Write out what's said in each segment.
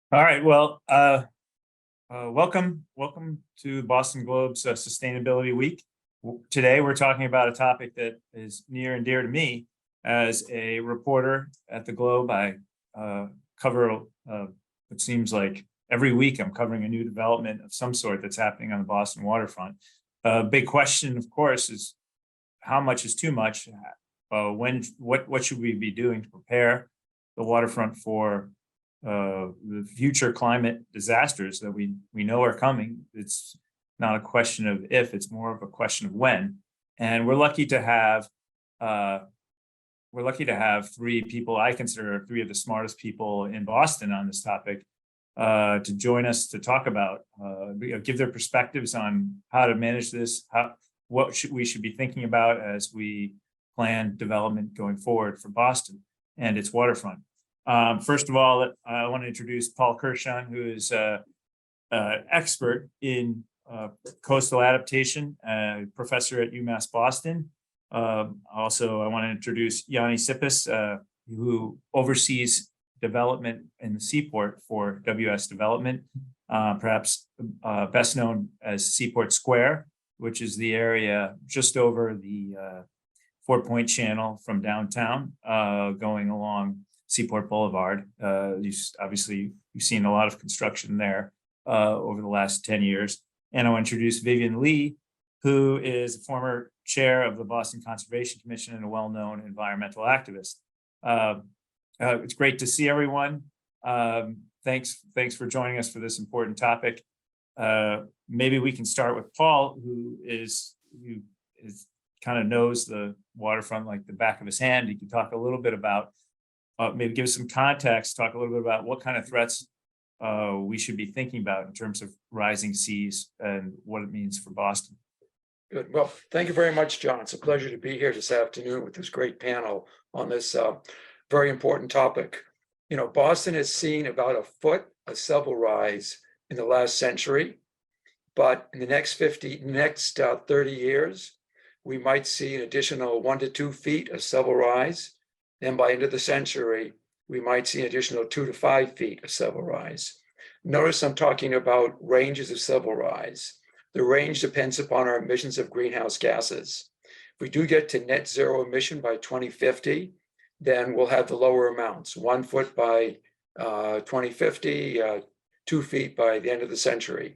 All right. Well, welcome to Boston Globe's Sustainability Week. Today, we're talking about a topic that is near and dear to me as a reporter at the Globe. I cover it seems like every week I'm covering a new development of some sort that's happening on the Boston waterfront. Big question, of course, is how much is too much? What should we be doing to prepare the waterfront for the future climate disasters that we know are coming? It's not a question of if, it's more of a question of when. And we're lucky to have three people I consider three of the smartest people in Boston on this topic to join us to talk about, give their perspectives on how to manage this, what we should be thinking about as we plan development going forward for Boston and its waterfront. First of all, I want to introduce Paul Kirshon, who is an expert in coastal adaptation, professor at UMass Boston. Also, I want to introduce Yanni Sippis, who oversees development in the seaport for WS Development, perhaps best known as Seaport Square, which is the area just over the Fort Point Channel from downtown, going along Seaport Boulevard. You've seen a lot of construction there over the last 10 years. And I want to introduce Vivian Lee, who is a former chair of the Boston Conservation Commission and a well-known environmental activist. It's great to see everyone. Thanks for joining us for this important topic. Maybe we can start with Paul, who kind of knows the waterfront like the back of his hand. He can talk a little bit about maybe give us some context, talk a little bit about what kind of threats we should be thinking about in terms of rising seas and what it means for Boston. Good. Well, thank you very much, John. It's a pleasure to be here this afternoon with this great panel on this very important topic. You know, Boston has seen about a foot of sea level rise in the last century, but in the next 30 years, we might see an additional 1 to 2 feet of sea level rise. Then by end of the century, we might see an additional 2 to 5 feet of sea level rise. Notice I'm talking about ranges of sea level rise. The range depends upon our emissions of greenhouse gases. If we do get to net zero emission by 2050, then we'll have the lower amounts, 1 foot by 2050, 2 feet by the end of the century.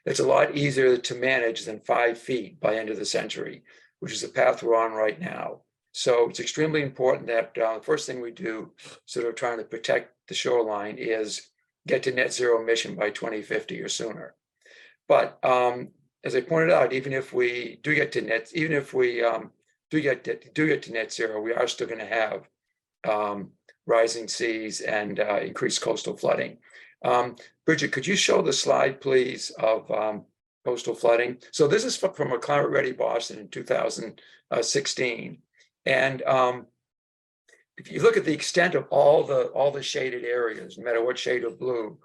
That's a lot easier to manage than 5 feet by end of the century, which is the path we're on right now. So it's extremely important that the first thing we do, sort of trying to protect the shoreline, is get to net zero emission by 2050 or sooner. But as I pointed out, even if we do get to net zero, we are still going to have rising seas and increased coastal flooding. Bridget, could you show the slide, please, of coastal flooding? So this is from a Climate Ready Boston in 2016. And if you look at the extent of all the shaded areas, no matter what shade of blue,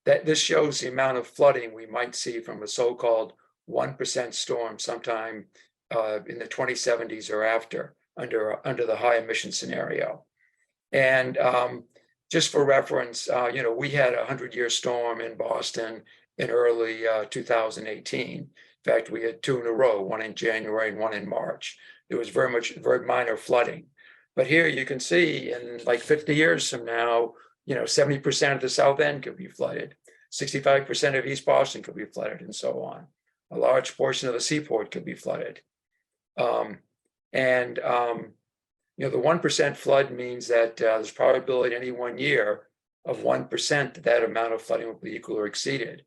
that this shows the amount of flooding we might see from a so-called 1% storm sometime in the 2070s or after, under the high emission scenario. And just for reference, we had a 100-year storm in Boston in early 2018. In fact, we had 2 in a row, one in January and one in March. There was very minor flooding. But here you can see in like 50 years from now, 70% of the South End could be flooded, 65% of East Boston could be flooded, and so on. A large portion of the seaport could be flooded. The 1% flood means that there's probability in any 1 year of 1% that amount of flooding will be equal or exceeded.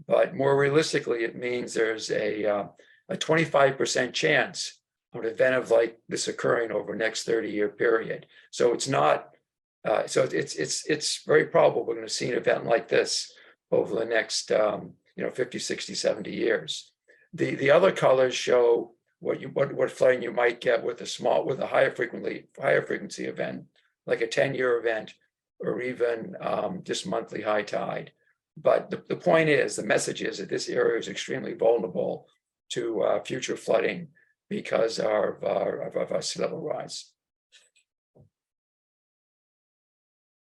But more realistically, it means there's a 25% chance of an event of like this occurring over the next 30-year period. So it's not, it's very probable we're going to see an event like this over the next 50, 60, 70 years. The other colors show what flooding you might get with a higher frequency event, like a 10-year event, or even just monthly high tide. But the point is, the message is that this area is extremely vulnerable to future flooding because of our sea level rise.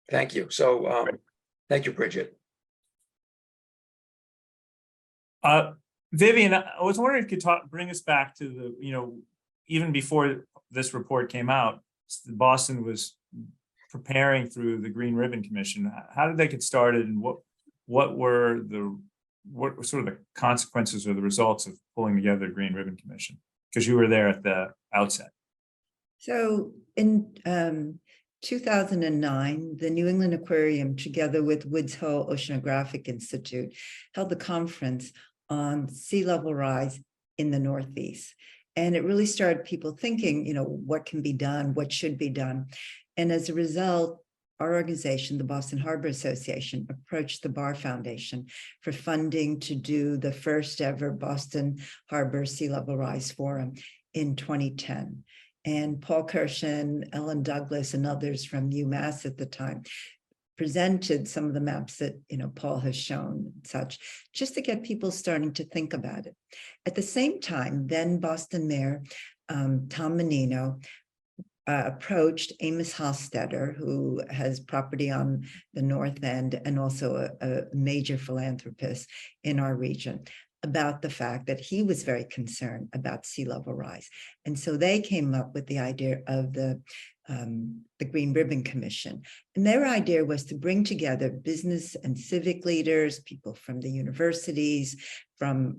Thank you. So thank you, Bridget. Vivian, I was wondering if you could bring us back to the, even before this report came out, Boston was preparing through the Green Ribbon Commission. How did they get started, and what were sort of the consequences or the results of pulling together the Green Ribbon Commission? Because you were there at the outset. So in 2009, the New England Aquarium, together with Woods Hole Oceanographic Institute, held a conference on sea level rise in the Northeast. And it really started people thinking, what can be done, what should be done. And as a result, our organization, the Boston Harbor Association, approached the Barr Foundation for funding to do the first ever Boston Harbor Sea Level Rise Forum in 2010. And Paul Kirshen, Ellen Douglas, and others from UMass at the time presented some of the maps that Paul has shown, and such, just to get people starting to think about it. At the same time, then Boston Mayor Tom Menino approached Amos Hofstadter, who has property on the North End and also a major philanthropist in our region, about the fact that he was very concerned about sea level rise. And so they came up with the idea of the Green Ribbon Commission. And their idea was to bring together business and civic leaders, people from the universities, from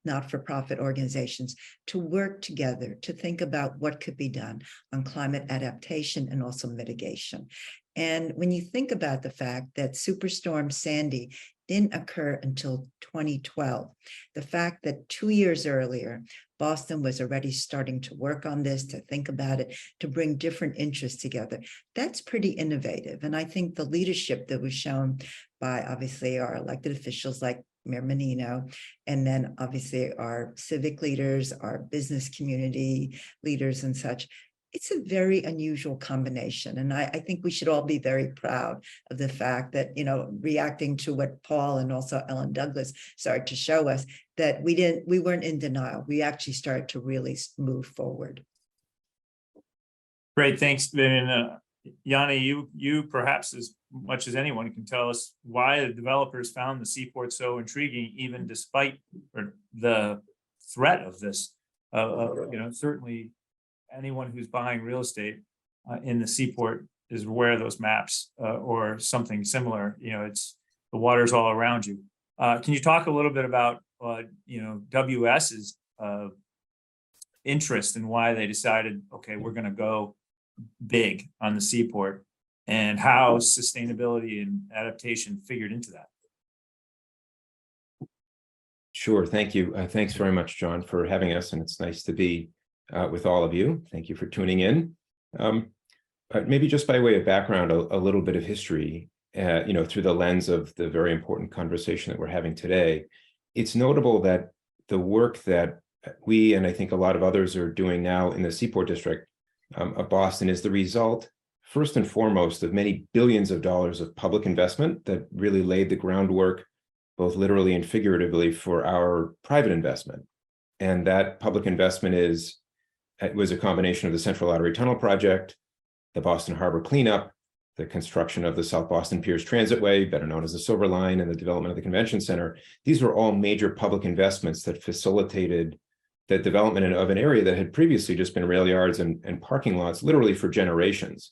not-for-profit organizations, to work together to think about what could be done on climate adaptation and also mitigation. And when you think about the fact that Superstorm Sandy didn't occur until 2012, the fact that 2 years earlier, Boston was already starting to work on this, to think about it, to bring different interests together, that's pretty innovative. And I think the leadership that was shown by obviously our elected officials like Mayor Menino, and then obviously our civic leaders, our business community leaders and such, it's a very unusual combination. And I think we should all be very proud of the fact that, reacting to what Paul and also Ellen Douglas started to show us, that we weren't in denial. We actually started to really move forward. Great, thanks, Vivian. Yanni, you perhaps as much as anyone can tell us why the developers found the seaport so intriguing, even despite the threat of this. Certainly anyone who's buying real estate in the seaport is aware of those maps or something similar. It's the water's all around you. Can you talk a little bit about WS's interest in why they decided, okay, we're going to go big on the seaport, and how sustainability and adaptation figured into that? Sure, thank you. Thanks very much, John, for having us, and it's nice to be with all of you. Thank you for tuning in. Maybe just by way of background, a little bit of history, through the lens of the very important conversation that we're having today. It's notable that the work that we, and I think a lot of others, are doing now in the Seaport District of Boston is the result, first and foremost, of many billions of dollars of public investment that really laid the groundwork, both literally and figuratively, for our private investment. And that public investment was a combination of the Central Artery Tunnel Project, the Boston Harbor cleanup, the construction of the South Boston Piers Transitway, better known as the Silver Line, and the development of the Convention Center. These were all major public investments that facilitated the development of an area that had previously just been rail yards and parking lots, literally for generations,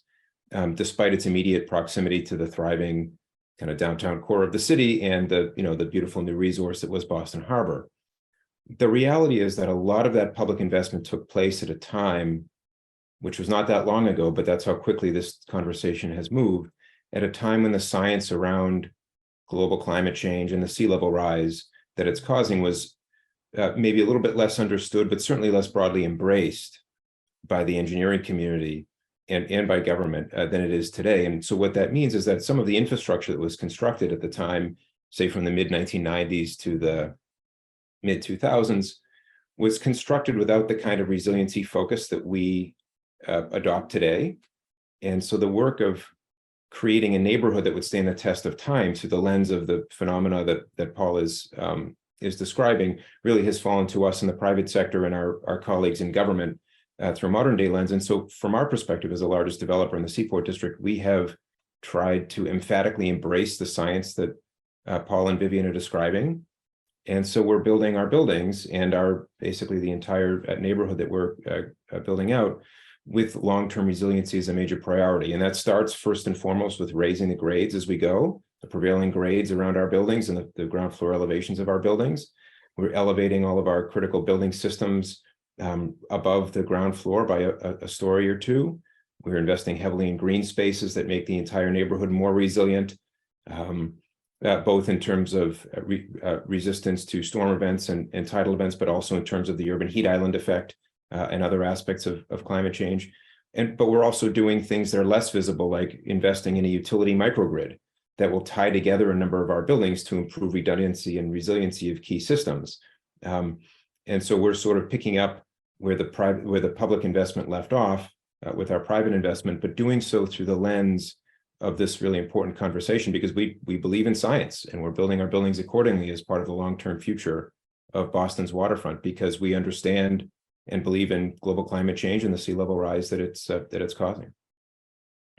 despite its immediate proximity to the thriving kind of downtown core of the city and the beautiful new resource that was Boston Harbor. The reality is that a lot of that public investment took place at a time, which was not that long ago, but that's how quickly this conversation has moved, at a time when the science around global climate change and the sea level rise that it's causing was maybe a little bit less understood, but certainly less broadly embraced by the engineering community and by government than it is today. And so what that means is that some of the infrastructure that was constructed at the time, say from the mid-1990s to the mid-2000s, was constructed without the kind of resiliency focus that we adopt today. And so the work of creating a neighborhood that would stand the test of time through the lens of the phenomena that Paul is describing really has fallen to us in the private sector and our colleagues in government through a modern day lens. And so from our perspective as the largest developer in the Seaport District, we have tried to emphatically embrace the science that Paul and Vivian are describing, And so we're building our buildings and our basically the entire neighborhood that we're building out with long-term resiliency as a major priority. And that starts first and foremost with raising the grades as we go, the prevailing grades around our buildings and the ground floor elevations of our buildings. We're elevating all of our critical building systems above the ground floor by a story or two. We're investing heavily in green spaces that make the entire neighborhood more resilient, both in terms of resistance to storm events and tidal events, but also in terms of the urban heat island effect and other aspects of climate change. But we're also doing things that are less visible, like investing in a utility microgrid that will tie together a number of our buildings to improve redundancy and resiliency of key systems. And so we're sort of picking up where the public investment left off with our private investment, but doing so through the lens of this really important conversation, because we believe in science and we're building our buildings accordingly as part of the long-term future of Boston's waterfront, because we understand and believe in global climate change and the sea level rise that it's causing.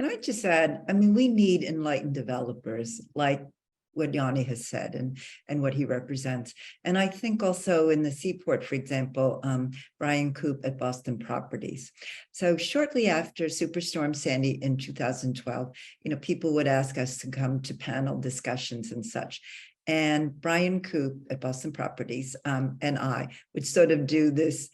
Can I just add, I mean, we need enlightened developers like what Yanni has said and what he represents. And I think also in the Seaport, for example, Brian Coop at Boston Properties. So shortly after Superstorm Sandy in 2012, people would ask us to come to panel discussions and such. And Brian Coop at Boston Properties and I would sort of do this,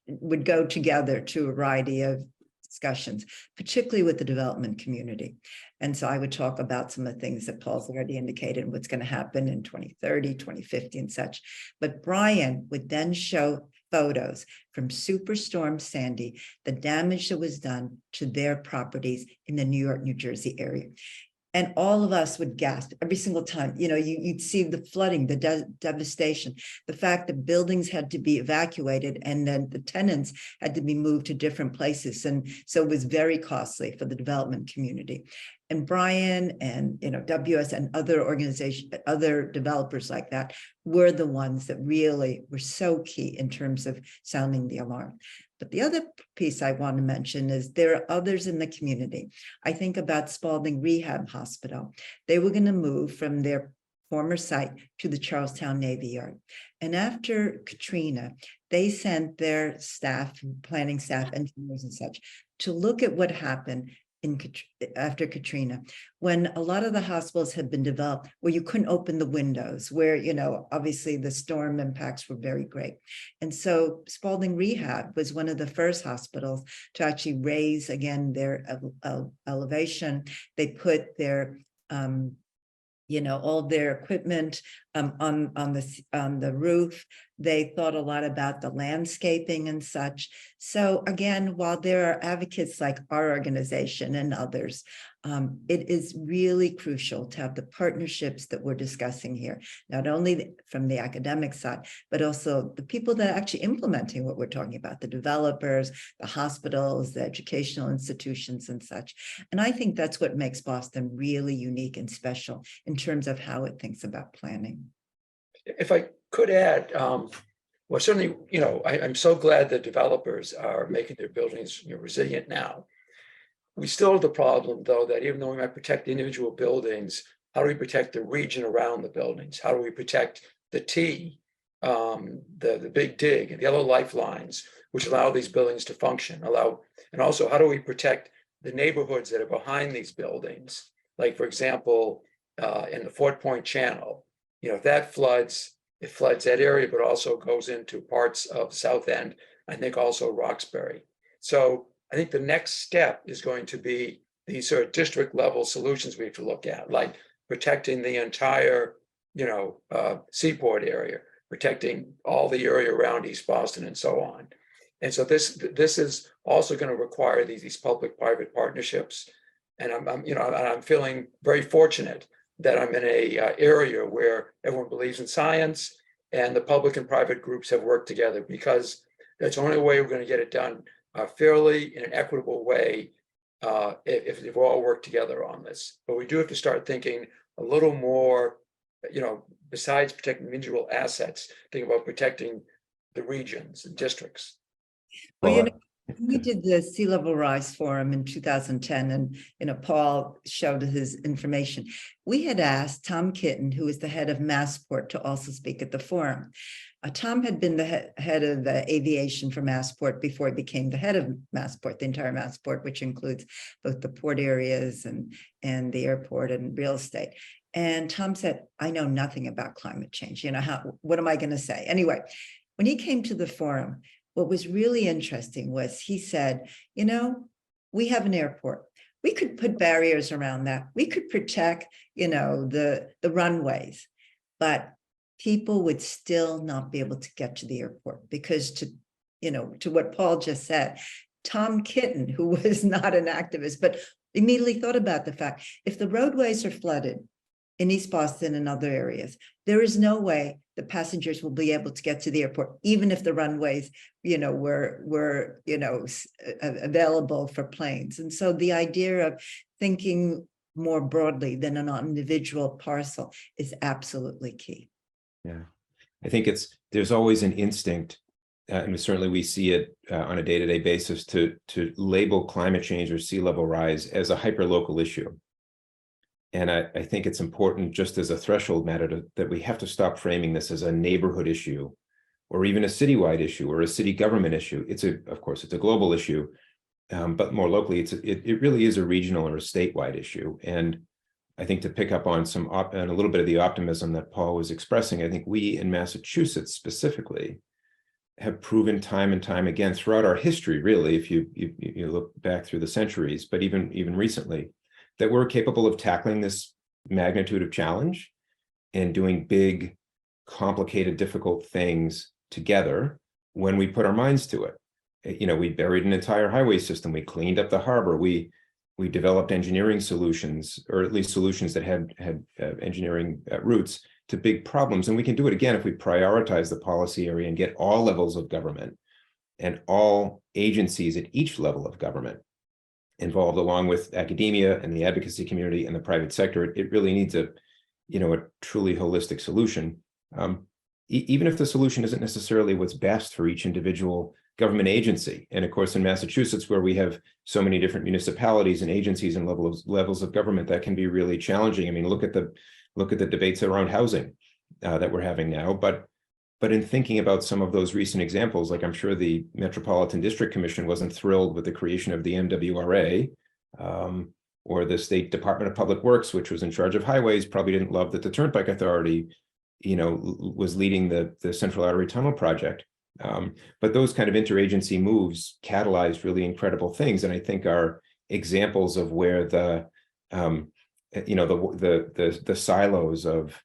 would go together to a variety of discussions, particularly with the development community. And so I would talk about some of the things that Paul's already indicated, what's going to happen in 2030, 2050 and such. But Brian would then show photos from Superstorm Sandy, the damage that was done to their properties in the New York, New Jersey area. And all of us would gasp every single time. You'd see the flooding, the devastation, the fact that buildings had to be evacuated and then the tenants had to be moved to different places. And so it was very costly for the development community. And Brian and WS and other organizations, other developers like that were the ones that really were so key in terms of sounding the alarm. But the other piece I want to mention is there are others in the community. I think about Spalding Rehab Hospital. They were going to move from their former site to the Charlestown Navy Yard. And after Katrina, they sent their staff, planning staff, engineers and such, to look at what happened after Katrina, when a lot of the hospitals had been developed where you couldn't open the windows, where, obviously the storm impacts were very great. And so Spalding Rehab was one of the first hospitals to actually raise again their elevation. They put their all their equipment on the roof. They thought a lot about the landscaping and such. So again, while there are advocates like our organization and others, it is really crucial to have the partnerships that we're discussing here, not only from the academic side, but also the people that are actually implementing what we're talking about, the developers, the hospitals, the educational institutions and such. And I think that's what makes Boston really unique and special in terms of how it thinks about planning. If I could add, well, certainly, I'm so glad that developers are making their buildings resilient now. We still have the problem, though, that even though we might protect the individual buildings, how do we protect the region around the buildings? How do we protect the T, the big dig, and the other lifelines, which allow these buildings to function? And also, how do we protect the neighborhoods that are behind these buildings? Like, for example, in the Fort Point Channel, if that floods, it floods that area, but also goes into parts of South End, I think also Roxbury. So I think the next step is going to be these sort of district level solutions we have to look at, like protecting the entire, Seaport area, protecting all the area around East Boston and so on. And so this is also going to require these public-private partnerships. And I'm feeling very fortunate that I'm in a area where everyone believes in science and the public and private groups have worked together, because that's the only way we're going to get it done fairly in an equitable way if we all work together on this. But we do have to start thinking a little more, besides protecting individual assets, think about protecting the regions and districts. Well, We did the Sea Level Rise Forum in 2010, and Paul showed his information. We had asked Tom Kitten, who is the head of Massport, to also speak at the forum. Tom had been the head of aviation for Massport before he became the head of Massport, the entire Massport, which includes both the port areas and the airport and real estate. And Tom said, "I know nothing about climate change. What am I going to say?" Anyway, when he came to the forum, what was really interesting was he said, we have an airport. We could put barriers around that. We could protect, the runways, but people would still not be able to get to the airport because to what Paul just said, Tom Kitten, who was not an activist, but immediately thought about the fact, if the roadways are flooded in East Boston and other areas, there is no way the passengers will be able to get to the airport, even if the runways, were available for planes. And so the idea of thinking more broadly than an individual parcel is absolutely key. Yeah, I think there's always an instinct, and certainly we see it on a day-to-day basis to label climate change or sea level rise as a hyperlocal issue. And I think it's important, just as a threshold matter, that we have to stop framing this as a neighborhood issue, or even a citywide issue, or a city government issue. Of course, it's a global issue, but more locally, it really is a regional or a statewide issue. And I think to pick up on and a little bit of the optimism that Paul was expressing, I think we in Massachusetts specifically have proven time and time again throughout our history, really, if you look back through the centuries, but even recently, that we're capable of tackling this magnitude of challenge and doing big, complicated, difficult things together when we put our minds to it. We buried an entire highway system. We cleaned up the harbor. We developed engineering solutions, or at least solutions that had engineering roots to big problems. And we can do it again if we prioritize the policy area and get all levels of government and all agencies at each level of government involved, along with academia and the advocacy community and the private sector. It really needs a truly holistic solution, even if the solution isn't necessarily what's best for each individual government agency. And of course, in Massachusetts, where we have so many different municipalities and agencies and levels of government, that can be really challenging. I mean, look at the debates around housing that we're having now. But in thinking about some of those recent examples, like I'm sure the Metropolitan District Commission wasn't thrilled with the creation of the MWRA, or the State Department of Public Works, which was in charge of highways, probably didn't love that the Turnpike Authority, was leading the Central Artery Tunnel project. But those kind of interagency moves catalyzed really incredible things, and I think are examples of where the silos of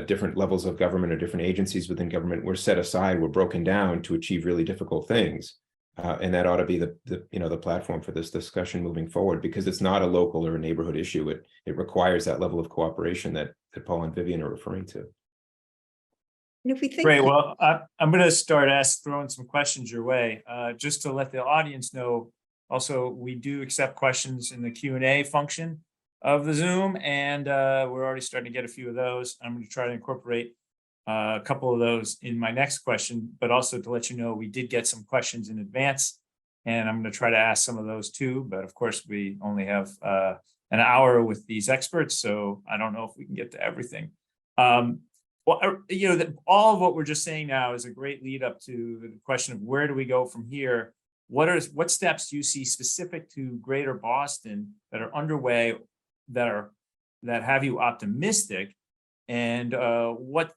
different levels of government or different agencies within government were set aside, were broken down to achieve really difficult things. And that ought to be the platform for this discussion moving forward, because it's not a local or a neighborhood issue. It requires that level of cooperation that Paul and Vivian are referring to. And if we think Great. Well, I'm going to start throwing some questions your way, just to let the audience know. Also, we do accept questions in the Q&A function of the Zoom, and we're already starting to get a few of those. I'm going to try to incorporate a couple of those in my next question, but also to let you know, we did get some questions in advance, and I'm going to try to ask some of those too. But of course, we only have an hour with these experts, so I don't know if we can get to everything. Well, all of what we're just saying now is a great lead up to the question of where do we go from here? What steps do you see specific to Greater Boston that are underway that have you optimistic, and what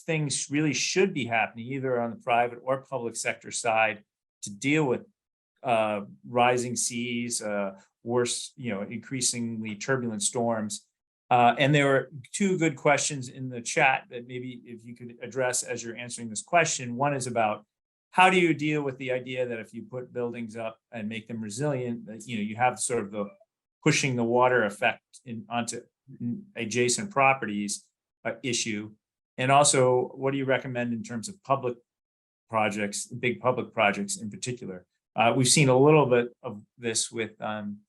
things really should be happening either on the private or public sector side to deal with rising seas, worse, increasingly turbulent storms? And there were two good questions in the chat that maybe if you could address as you're answering this question. One is about how do you deal with the idea that if you put buildings up and make them resilient, that you have sort of the pushing the water effect onto adjacent properties issue, and also what do you recommend in terms of public projects, big public projects in particular? We've seen a little bit of this with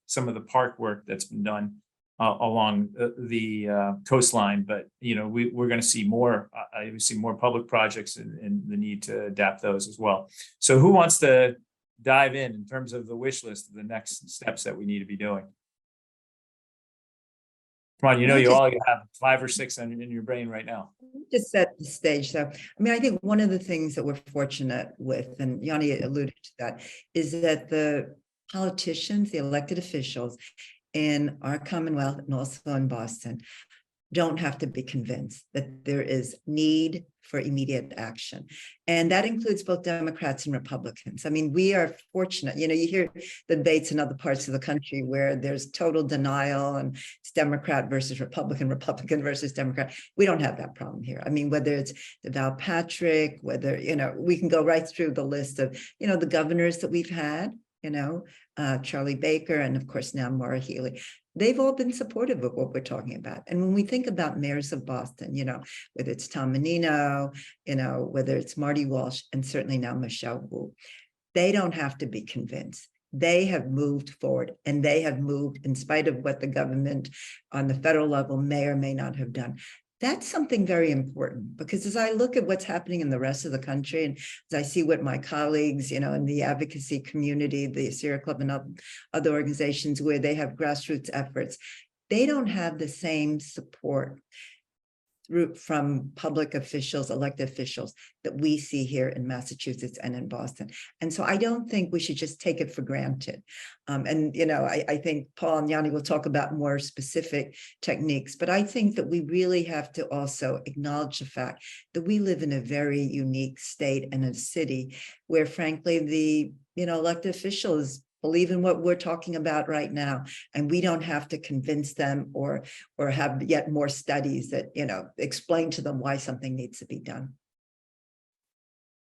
some of the park work that's been done along the coastline, but we're going to see more. We see more public projects and the need to adapt those as well. So who wants to dive in terms of the wish list of the next steps that we need to be doing. Come on, you Not you just- all have 5 or 6 in your brain right now. Just set the stage. So, I mean, I think one of the things that we're fortunate with, and Yanni alluded to that, is that the politicians, the elected officials in our Commonwealth and also in Boston don't have to be convinced that there is need for immediate action. And that includes both Democrats and Republicans. I mean, we are fortunate, you hear debates in other parts of the country where there's total denial and it's Democrat versus Republican, Republican versus Democrat. We don't have that problem here. I mean, whether it's Deval Patrick, whether, we can go right through the list of, the governors that we've had, Charlie Baker, and of course now Maura Healey. They've all been supportive of what we're talking about. And when we think about mayors of Boston, whether it's Tom Menino, whether it's Marty Walsh, and certainly now Michelle Wu, they don't have to be convinced. They have moved forward, and they have moved in spite of what the government on the federal level may or may not have done. That's something very important, because as I look at what's happening in the rest of the country, and as I see what my colleagues, in the advocacy community, the Sierra Club and other organizations where they have grassroots efforts, they don't have the same support from public officials, elected officials, that we see here in Massachusetts and in Boston. And so I don't think we should just take it for granted. I think Paul and Yanni will talk about more specific techniques, but I think that we really have to also acknowledge the fact that we live in a very unique state and a city where, frankly, the elected officials believe in what we're talking about right now, and we don't have to convince them or have yet more studies that explain to them why something needs to be done.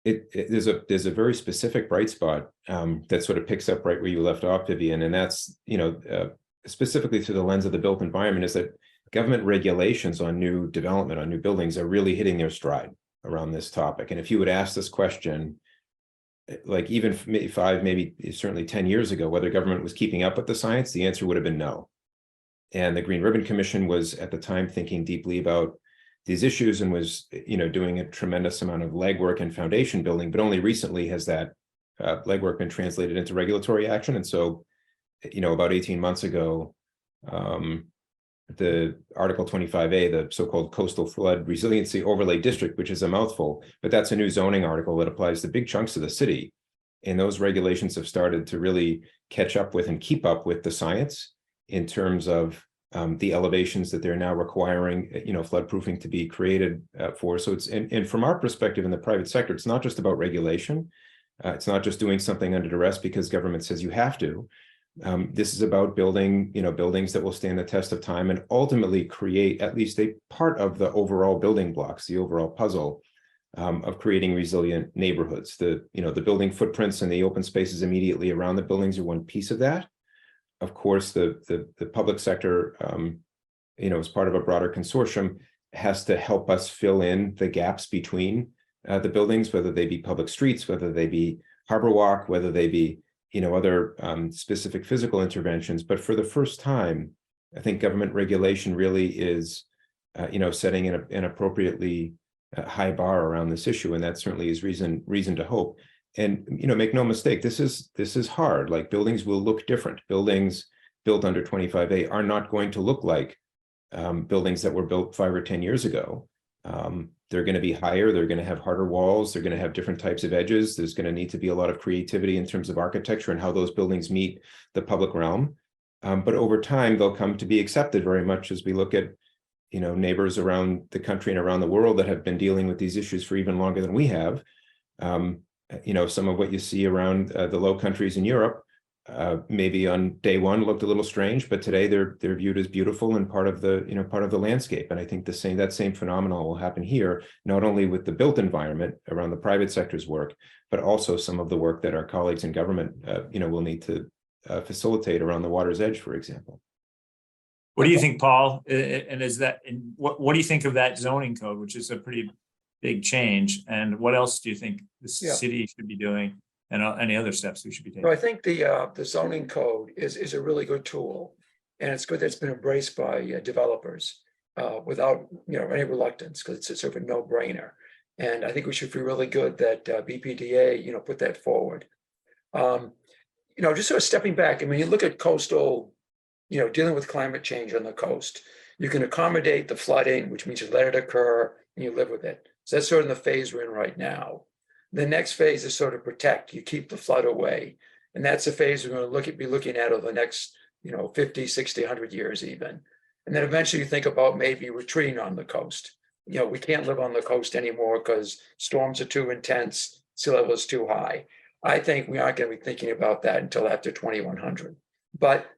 There's a very specific bright spot that sort of picks up right where you left off, Vivian, and that's specifically through the lens of the built environment, is that government regulations on new development, on new buildings, are really hitting their stride around this topic. And if you would ask this question, like even 5, maybe certainly 10 years ago, whether government was keeping up with the science, the answer would have been no. And the Green Ribbon Commission was at the time thinking deeply about these issues and was, doing a tremendous amount of legwork and foundation building, but only recently has that legwork been translated into regulatory action. And so, about 18 months ago, the Article 25A, the so-called Coastal Flood Resiliency Overlay District, which is a mouthful, but that's a new zoning article that applies to big chunks of the city. And those regulations have started to really catch up with and keep up with the science in terms of the elevations that they're now requiring, floodproofing to be created for. So it's, and from our perspective in the private sector, it's not just about regulation. It's not just doing something under duress because government says you have to. This is about building, buildings that will stand the test of time and ultimately create at least a part of the overall building blocks, the overall puzzle of creating resilient neighborhoods. The building footprints and the open spaces immediately around the buildings are one piece of that. Of course, the public sector, as part of a broader consortium, has to help us fill in the gaps between the buildings, whether they be public streets, whether they be harbor walk, whether they be other specific physical interventions. But for the first time, I think government regulation really is, setting an appropriately high bar around this issue, and that certainly is reason to hope. And make no mistake, this is hard. Like, buildings will look different. Buildings built under 25A are not going to look like buildings that were built 5 or 10 years ago. They're going to be higher, they're going to have harder walls, they're going to have different types of edges. There's going to need to be a lot of creativity in terms of architecture and how those buildings meet the public realm. But over time, they'll come to be accepted very much as we look at, neighbors around the country and around the world that have been dealing with these issues for even longer than we have. Some of what you see around the Low Countries in Europe, maybe on day one looked a little strange, but today they're viewed as beautiful and part of the landscape. And I think that same phenomenon will happen here, not only with the built environment around the private sector's work, but also some of the work that our colleagues in government, will need to facilitate around the water's edge, for example. What do you think, Paul? What do you think of that zoning code, which is a pretty big change? And what else do you think the city should be doing, and any other steps we should be taking? I think the zoning code is a really good tool, and it's good that it's been embraced by developers without any reluctance, because it's sort of a no-brainer. And I think we should feel really good that BPDA put that forward. Just sort of stepping back, I mean, you look at coastal, dealing with climate change on the coast, you can accommodate the flooding, which means you let it occur and you live with it. So that's sort of the phase we're in right now. The next phase is sort of protect, you keep the flood away. And that's a phase we're going to be looking at over the next, 50, 60, 100 years even. And then eventually you think about maybe retreating on the coast. We can't live on the coast anymore because storms are too intense, sea level is too high. I think we aren't going to be thinking about that until after 2100. But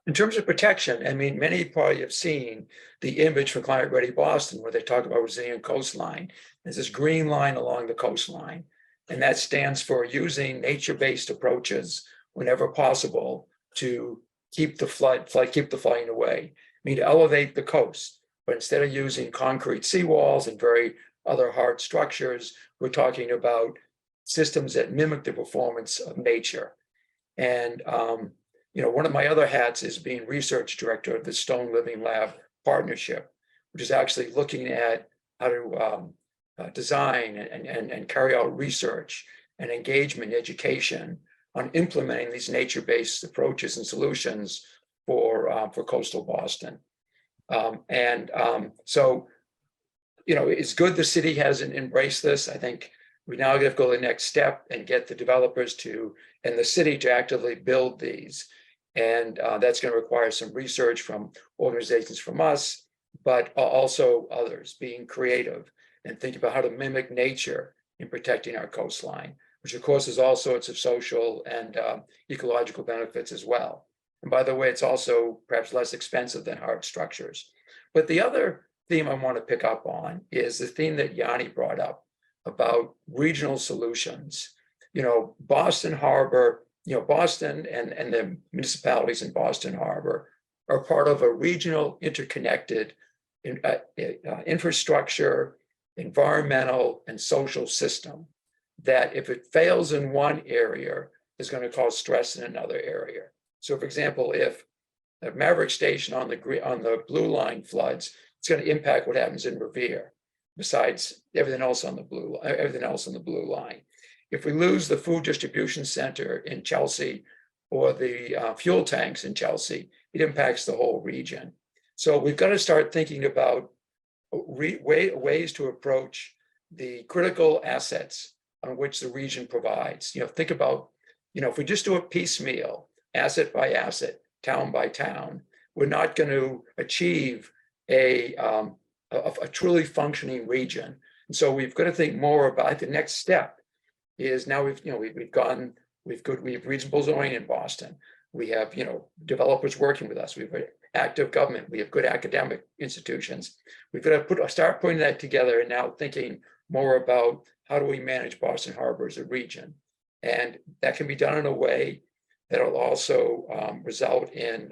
in terms of protection, I mean, many probably have seen the image from Climate Ready Boston where they talk about resilient coastline. There's this green line along the coastline, and that stands for using nature-based approaches whenever possible to keep the flooding away. I mean, to elevate the coast, but instead of using concrete seawalls and very other hard structures, we're talking about systems that mimic the performance of nature. And one of my other hats is being research director of the Stone Living Lab Partnership, which is actually looking at how to design and carry out research and engagement education on implementing these nature-based approaches and solutions for coastal Boston. So it's good the city hasn't embraced this. I think we now have to go to the next step and get the developers and the city to actively build these. And that's going to require some research from organizations from us, but also others being creative and think about how to mimic nature in protecting our coastline, which of course is all sorts of social and ecological benefits as well. And by the way, it's also perhaps less expensive than hard structures. But the other theme I want to pick up on is the theme that Yanni brought up about regional solutions. Boston Harbor, Boston and the municipalities in Boston Harbor are part of a regional interconnected infrastructure, environmental and social system that if it fails in one area is going to cause stress in another area. So for example, if the Maverick Station on the Blue Line floods, it's going to impact what happens in Revere, besides everything else on the Blue Line. If we lose the food distribution center in Chelsea or the fuel tanks in Chelsea, it impacts the whole region. So we've got to start thinking about ways to approach the critical assets on which the region provides. Think about, if we just do it piecemeal, asset by asset, town by town, we're not going to achieve a truly functioning region. And so we've got to think more about the next step. Is now we have reasonable zoning in Boston. We have developers working with us. We have active government. We have good academic institutions. We've got to start putting that together and now thinking more about how do we manage Boston Harbor as a region, and that can be done in a way that will also result in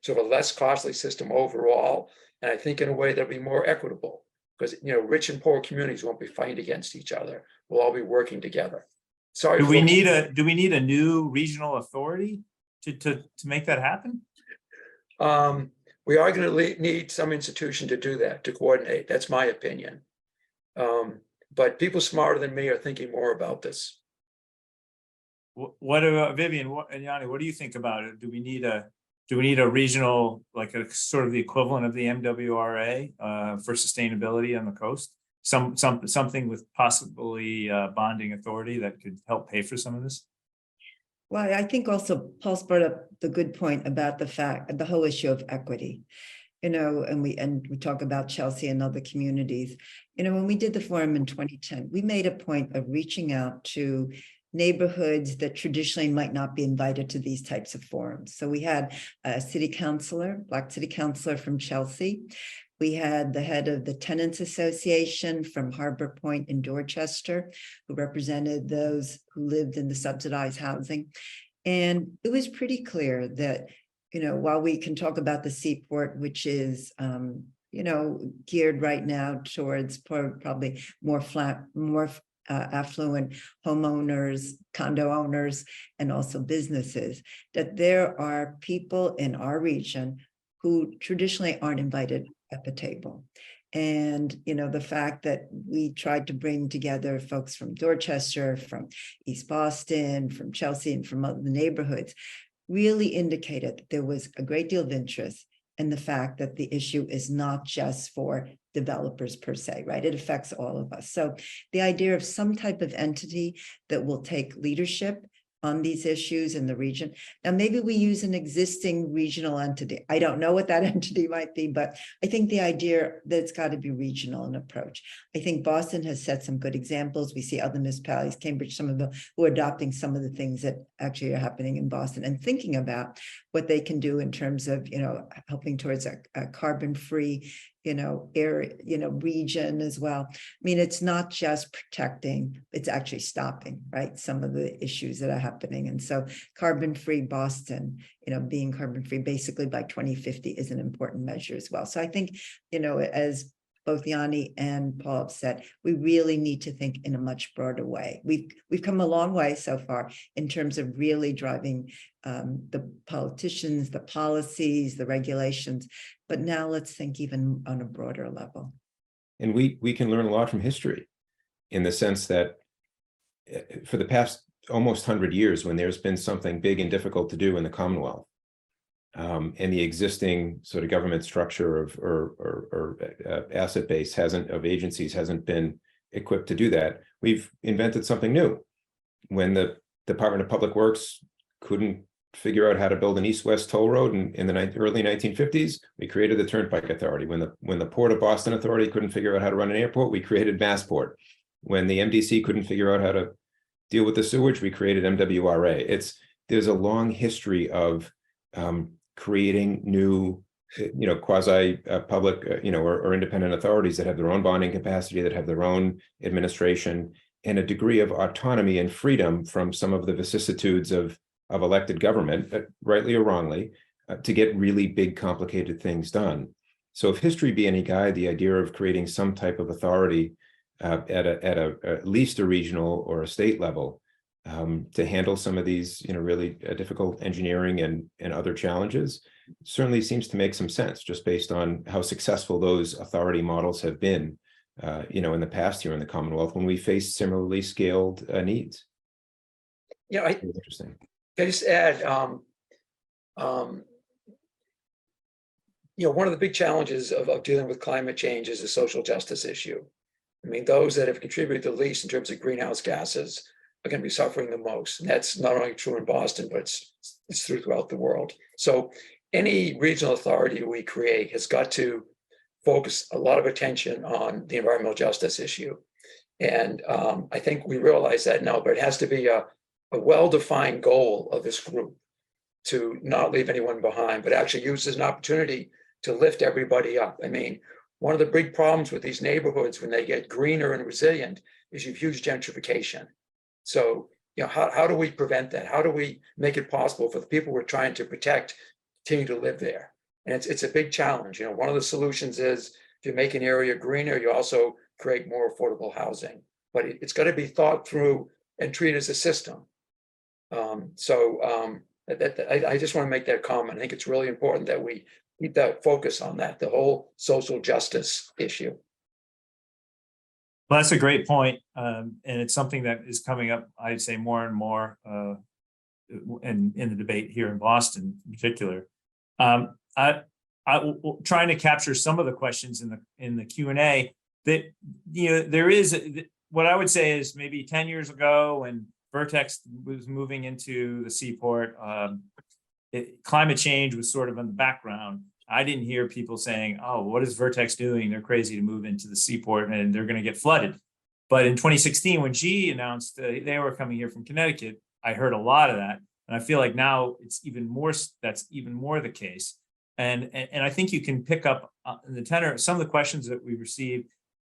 sort of a less costly system overall, and I think in a way that'll be more equitable. Because rich and poor communities won't be fighting against each other. We'll all be working together. Sorry. Do we need a new regional authority to make that happen? We are going to need some institution to do that, to coordinate. That's my opinion. But people smarter than me are thinking more about this. What about Vivian and Yanni? What do you think about it? Do we need a regional, like a sort of the equivalent of the MWRA for sustainability on the coast? Something with possibly bonding authority that could help pay for some of this? Well, I think also Paul's brought up the good point about the whole issue of equity, and we talk about Chelsea and other communities. When we did the forum in 2010, we made a point of reaching out to neighborhoods that traditionally might not be invited to these types of forums. So we had a Black city councilor from Chelsea. We had the head of the Tenants Association from Harbor Point in Dorchester, who represented those who lived in the subsidized housing. And it was pretty clear that, while we can talk about the seaport, which is, geared right now towards probably more affluent homeowners, condo owners, and also businesses, that there are people in our region who traditionally aren't invited at the table. And, the fact that we tried to bring together folks from Dorchester, from East Boston, from Chelsea, and from other neighborhoods really indicated that there was a great deal of interest in the fact that the issue is not just for developers per se, right? It affects all of us. So the idea of some type of entity that will take leadership on these issues in the region. Now, maybe we use an existing regional entity. I don't know what that entity might be, but I think the idea that it's got to be regional in approach. I think Boston has set some good examples. We see other municipalities, Cambridge, some of them who are adopting some of the things that actually are happening in Boston and thinking about what they can do in terms of, helping towards a carbon-free, area, region as well. I mean, it's not just protecting, it's actually stopping, right? Some of the issues that are happening. And so carbon-free Boston, being carbon-free basically by 2050 is an important measure as well. So I think, as both Yanni and Paul have said, we really need to think in a much broader way. We've come a long way so far in terms of really driving the politicians, the policies, the regulations, but now let's think even on a broader level. And we can learn a lot from history in the sense that for the past almost 100 years, when there's been something big and difficult to do in the Commonwealth, and the existing sort of government structure or asset base of agencies hasn't been equipped to do that, we've invented something new. When the Department of Public Works couldn't figure out how to build an east-west toll road in the early 1950s, we created the Turnpike Authority. When the Port of Boston Authority couldn't figure out how to run an airport, we created Massport. When the MDC couldn't figure out how to deal with the sewage, we created MWRA. There's a long history of creating new, quasi-public, or independent authorities that have their own bonding capacity, that have their own administration, and a degree of autonomy and freedom from some of the vicissitudes of elected government, rightly or wrongly, to get really big, complicated things done. So if history be any guide, the idea of creating some type of authority at least a regional or a state level to handle some of these, really difficult engineering and other challenges certainly seems to make some sense, just based on how successful those authority models have been, in the past here in the Commonwealth when we faced similarly scaled needs. Yeah, Interesting. I just add, one of the big challenges of dealing with climate change is the social justice issue. I mean, those that have contributed the least in terms of greenhouse gases are going to be suffering the most. And that's not only true in Boston, but it's throughout the world. So any regional authority we create has got to focus a lot of attention on the environmental justice issue. And I think we realize that now, but it has to be a well-defined goal of this group to not leave anyone behind, but actually use as an opportunity to lift everybody up. I mean, one of the big problems with these neighborhoods when they get greener and resilient is you have huge gentrification. So, how do we prevent that? How do we make it possible for the people we're trying to protect continue to live there? And it's a big challenge. One of the solutions is if you make an area greener, you also create more affordable housing. But it's got to be thought through and treated as a system. I just want to make that comment. I think it's really important that we keep that focus on that, the whole social justice issue. Well, that's a great point. And it's something that is coming up, I'd say, more and more in the debate here in Boston in particular. I trying to capture some of the questions in the Q&A that, there is what I would say is maybe 10 years ago when Vertex was moving into the seaport, climate change was sort of in the background. I didn't hear people saying, oh, what is Vertex doing? They're crazy to move into the seaport and they're going to get flooded. But in 2016, when GE announced they were coming here from Connecticut, I heard a lot of that. And I feel like now it's that's even more the case. And I think you can pick up in the tenor, some of the questions that we received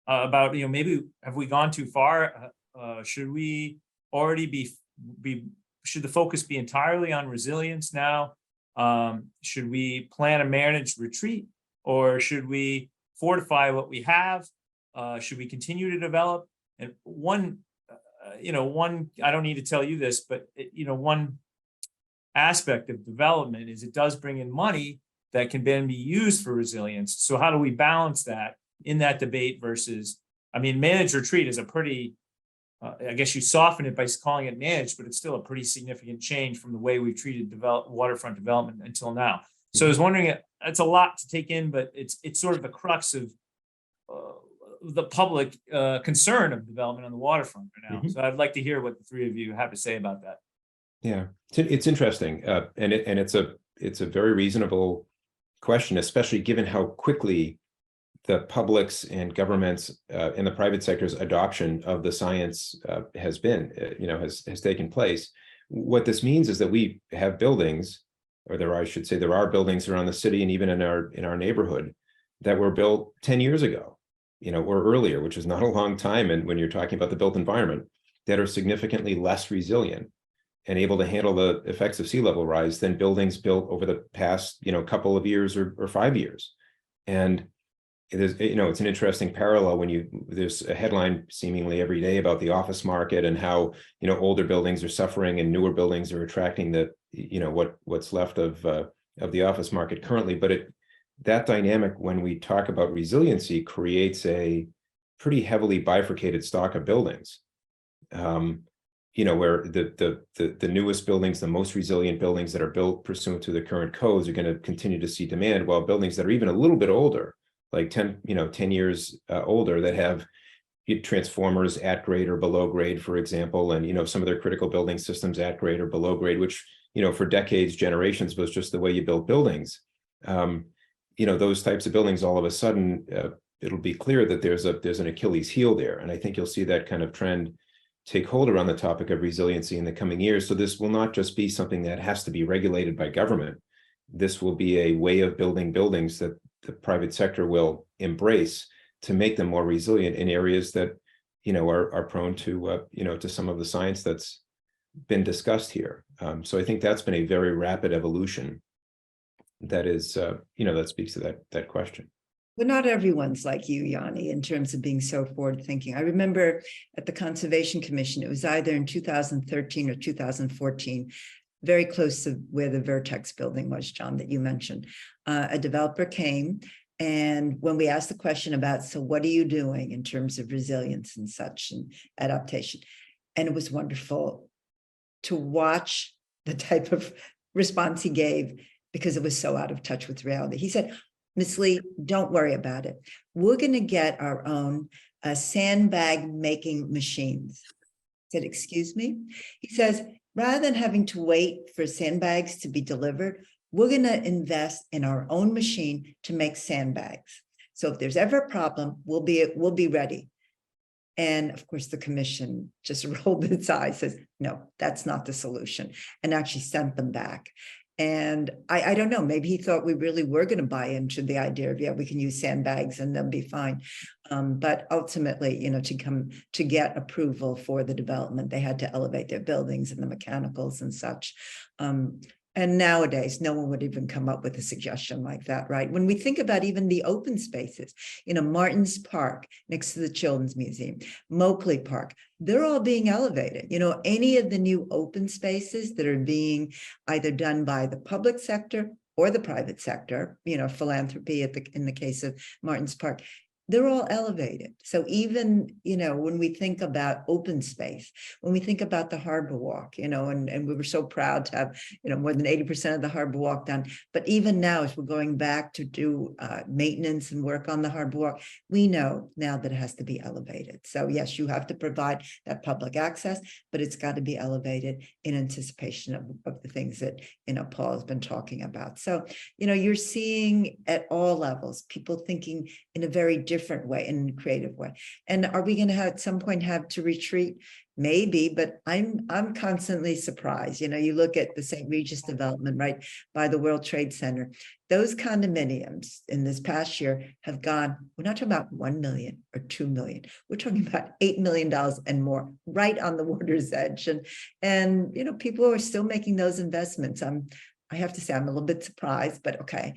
about, maybe have we gone too far? Should we already should the focus be entirely on resilience now? Should we plan a managed retreat, or should we fortify what we have? Should we continue to develop? And one, I don't need to tell you this, but one aspect of development is it does bring in money that can then be used for resilience. So how do we balance that in that debate versus, I mean, managed retreat is a pretty, I guess you soften it by calling it managed, but it's still a pretty significant change from the way we've treated waterfront development until now. So I was wondering, it's a lot to take in, but it's sort of the crux of the public concern of development on the waterfront right now. So I'd like to hear what the three of you have to say about that. Yeah, it's interesting, and it's a very reasonable question, especially given how quickly the public's and government's and the private sector's adoption of the science has been, has taken place. What this means is that we have buildings, or I should say, there are buildings around the city and even in our neighborhood that were built 10 years ago, or earlier, which is not a long time. And when you're talking about the built environment, that are significantly less resilient and able to handle the effects of sea level rise than buildings built over the past, couple of years or 5 years. And it is, it's an interesting parallel when there's a headline seemingly every day about the office market and how, older buildings are suffering and newer buildings are attracting what's left of the office market currently. But that dynamic, when we talk about resiliency, creates a pretty heavily bifurcated stock of buildings. Where the newest buildings, the most resilient buildings that are built pursuant to the current codes are going to continue to see demand, while buildings that are even a little bit older, like 10 years older, that have transformers at grade or below grade, for example, and some of their critical building systems at grade or below grade, which for decades, generations was just the way you built buildings. Those types of buildings, all of a sudden, it'll be clear that there's an Achilles heel there, and I think you'll see that kind of trend take hold around the topic of resiliency in the coming years. So this will not just be something that has to be regulated by government. This will be a way of building buildings that the private sector will embrace to make them more resilient in areas that, are prone to, to some of the science that's been discussed here. So I think that's been a very rapid evolution that is, that speaks to that question. But not everyone's like you, Yanni, in terms of being so forward thinking. I remember at the Conservation Commission, it was either in 2013 or 2014, very close to where the Vertex building was, John, that you mentioned. A developer came, and when we asked the question about, so what are you doing in terms of resilience and such and adaptation? And it was wonderful to watch the type of response he gave, because it was so out of touch with reality. He said, Ms. Lee, don't worry about it. We're going to get our own sandbag making machines. I said, excuse me? He says, rather than having to wait for sandbags to be delivered, we're going to invest in our own machine to make sandbags. So if there's ever a problem, we'll be ready. And of course, the commission just rolled its eyes, says, no, that's not the solution, and actually sent them back. And I don't know, maybe he thought we really were going to buy into the idea of, yeah, we can use sandbags and they'll be fine. But ultimately, to get approval for the development, they had to elevate their buildings and the mechanicals and such. And nowadays, no one would even come up with a suggestion like that, right? When we think about even the open spaces, Martin's Park next to the Children's Museum, Moakley Park, they're all being elevated. Any of the new open spaces that are being either done by the public sector or the private sector, philanthropy in the case of Martin's Park, they're all elevated. So even, when we think about open space, when we think about the Harbor Walk, and we were so proud to have, more than 80% of the Harbor Walk done. But even now, as we're going back to do maintenance and work on the Harbor Walk, we know now that it has to be elevated. So yes, you have to provide that public access, but it's got to be elevated in anticipation of the things that, Paul has been talking about. So, you're seeing at all levels, people thinking in a very different way, in a creative way. And are we going to at some point have to retreat? Maybe, but I'm constantly surprised. You look at the St. Regis development right by the World Trade Center. Those condominiums in this past year have gone, we're not talking about 1 million or 2 million. We're talking about $8 million and more, right on the water's edge. And people are still making those investments. I have to say, I'm a little bit surprised, but okay.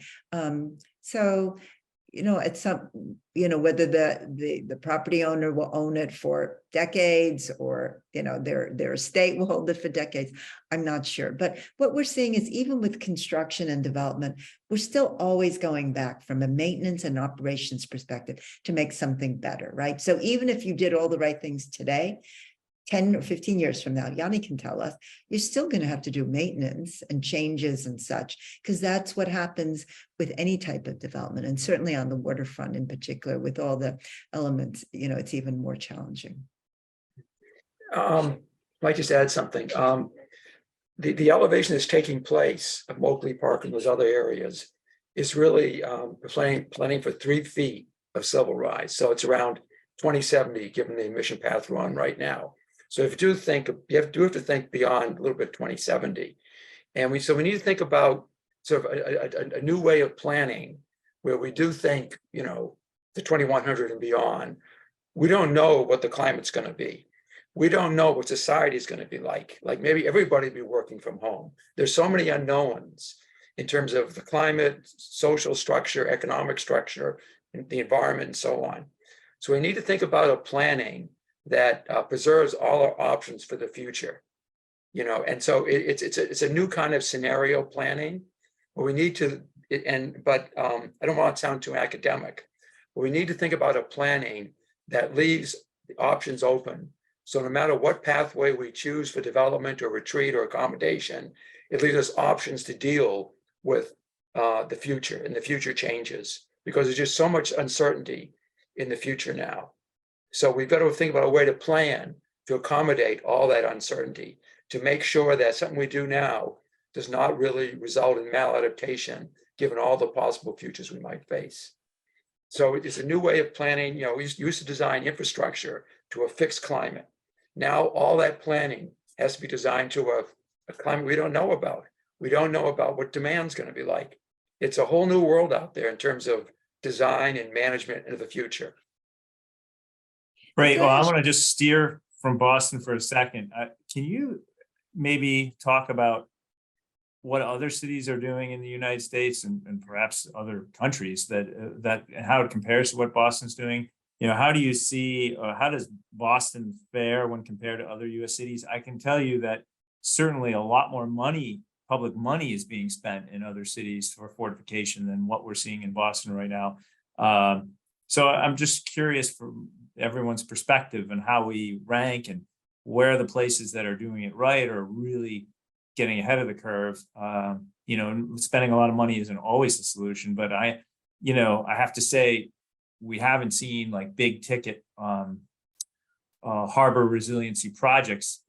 So at some, whether the property owner will own it for decades or, their estate will hold it for decades. I'm not sure. But what we're seeing is even with construction and development, we're still always going back from a maintenance and operations perspective to make something better, right? So even if you did all the right things today, 10 or 15 years from now, Yanni can tell us, you're still going to have to do maintenance and changes and such, because that's what happens with any type of development. And certainly on the waterfront in particular, with all the elements, it's even more challenging. Might just add something. The elevation that's taking place of Moakley Park and those other areas is really planning for 3 feet of silver rise. So it's around 2070, given the emission path we're on right now. So if you do think, you have to think beyond a little bit 2070. And we need to think about sort of a new way of planning where we do think, the 2100 and beyond. We don't know what the climate's going to be. We don't know what society is going to be like. Like maybe everybody will be working from home. There's so many unknowns in terms of the climate, social structure, economic structure, the environment, and so on. So we need to think about a planning that preserves all our options for the future, and so it's a new kind of scenario planning where we need to, but I don't want to sound too academic, but we need to think about a planning that leaves the options open. So no matter what pathway we choose for development or retreat or accommodation, it leaves us options to deal with the future and the future changes, because there's just so much uncertainty in the future now. So we've got to think about a way to plan to accommodate all that uncertainty, to make sure that something we do now does not really result in maladaptation, given all the possible futures we might face. So it's a new way of planning. We used to design infrastructure to a fixed climate. Now all that planning has to be designed to a climate we don't know about. We don't know about what demand's going to be like. It's a whole new world out there in terms of design and management into the future. Great. Well, I want to just steer from Boston for a second. Can you maybe talk about what other cities are doing in the United States and perhaps other countries that how it compares to what Boston's doing? How do you see, how does Boston fare when compared to other U.S. cities? I can tell you that certainly a lot more public money is being spent in other cities for fortification than what we're seeing in Boston right now. So I'm just curious from everyone's perspective and how we rank and where the places that are doing it right are really getting ahead of the curve. Spending a lot of money isn't always the solution, but I have to say we haven't seen like big ticket harbor resiliency projects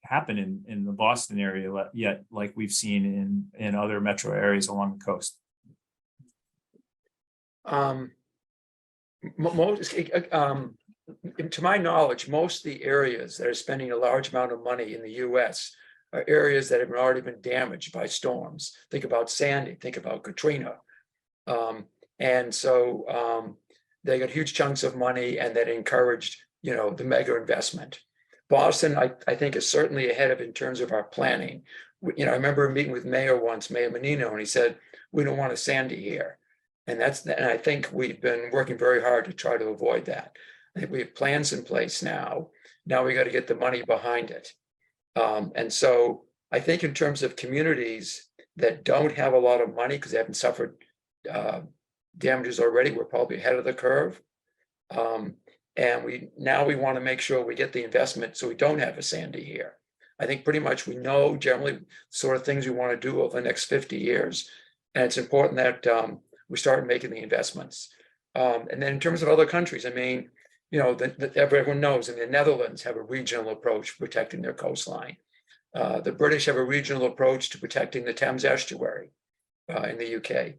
happen in the Boston area yet, like we've seen in other metro areas along the coast. To my knowledge, most of the areas that are spending a large amount of money in the U.S. are areas that have already been damaged by storms. Think about Sandy, think about Katrina. And so they got huge chunks of money, and that encouraged, the mega investment. Boston, I think, is certainly ahead of in terms of our planning. I remember meeting with Mayor Menino, and he said, we don't want a Sandy here. And I think we've been working very hard to try to avoid that. I think we have plans in place now. Now we got to get the money behind it. And so I think in terms of communities that don't have a lot of money because they haven't suffered damages already, we're probably ahead of the curve. And we want to make sure we get the investment so we don't have a Sandy here. I think pretty much we know generally sort of things we want to do over the next 50 years. And it's important that we start making the investments. And then in terms of other countries, everyone knows, the Netherlands have a regional approach to protecting their coastline. The British have a regional approach to protecting the Thames estuary in the UK.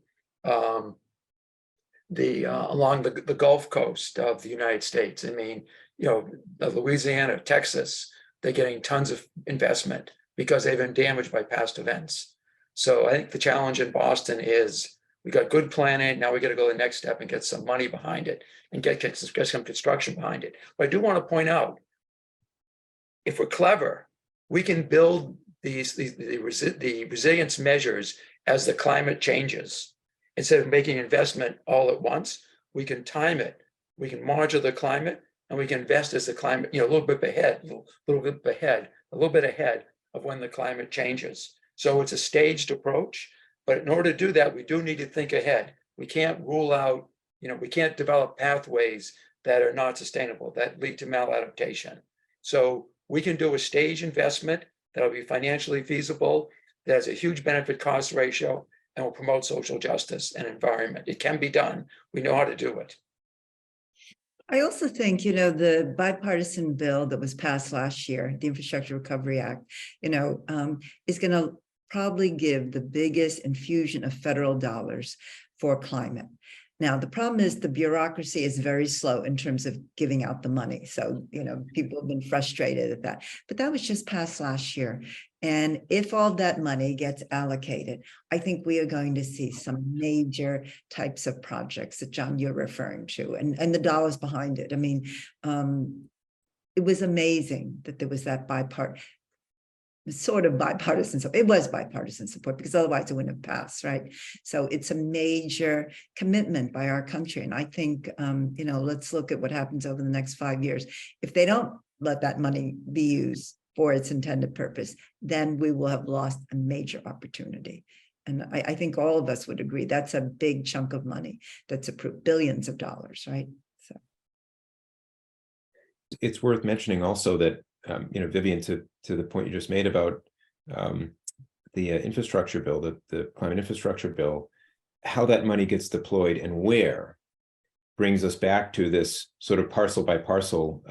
Along the Gulf Coast of the United States, Louisiana, Texas, they're getting tons of investment because they've been damaged by past events. So I think the challenge in Boston is we got good planning. Now we got to go the next step and get some money behind it and get some construction behind it. But I do want to point out, if we're clever, we can build the resilience measures as the climate changes. instead of making investment all at once, we can time it. We can monitor the climate, and we can invest as the climate, a little bit ahead of when the climate changes. So it's a staged approach, but in order to do that, we do need to think ahead. We can't rule out, we can't develop pathways that are not sustainable, that lead to maladaptation. So we can do a staged investment that'll be financially feasible, that has a huge benefit cost ratio, and will promote social justice and environment. It can be done. We know how to do it. I also think, the bipartisan bill that was passed last year, the Infrastructure Recovery Act, is going to probably give the biggest infusion of federal dollars for climate. Now, the problem is the bureaucracy is very slow in terms of giving out the money. So, people have been frustrated at that. But that was just passed last year. And if all that money gets allocated, I think we are going to see some major types of projects that, John, you're referring to, and the dollars behind it. I mean, it was amazing that there was that bipartisan support. It was bipartisan support, because otherwise it wouldn't have passed, right? So it's a major commitment by our country. And I think, let's look at what happens over the next 5 years. If they don't let that money be used for its intended purpose, then we will have lost a major opportunity. And I think all of us would agree that's a big chunk of money that's approved, billions of dollars, right? So it's worth mentioning also that, Vivian, to the point you just made about the infrastructure bill, the climate infrastructure bill, how that money gets deployed and where brings us back to this sort of parcel by parcel